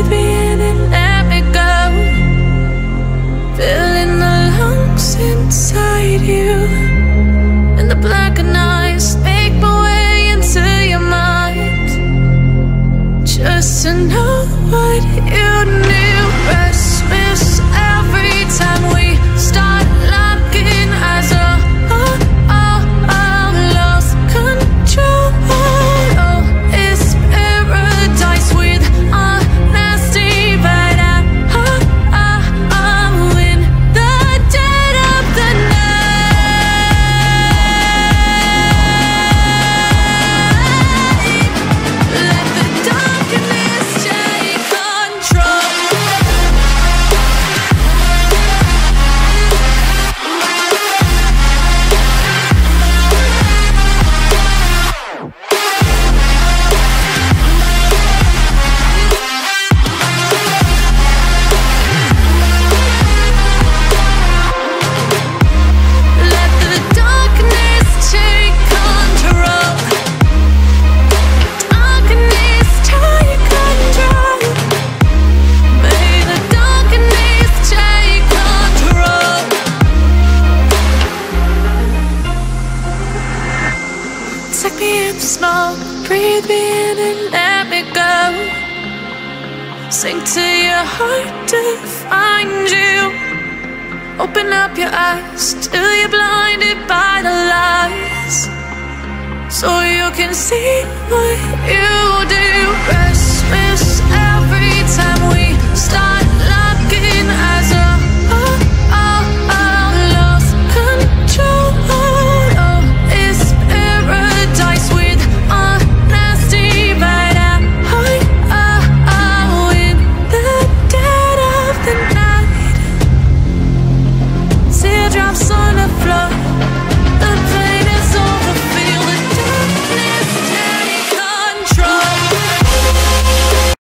breathe me in and let me go. Filling the lungs inside you, and the blackened eyes make my way into your mind, just to know what you knew. Restless every time we start locking eyes. Lost control. Oh, it's paradise with honesty, but I'm in the dead of the night. Let the darkness take control. Let the darkness take control. Darkness take control. May the darkness take control. Take me in the smoke, breathe me in and let me go. Sink to your heart to find you. Open up your eyes till you're blinded by the lies, so you can see what you do. Rest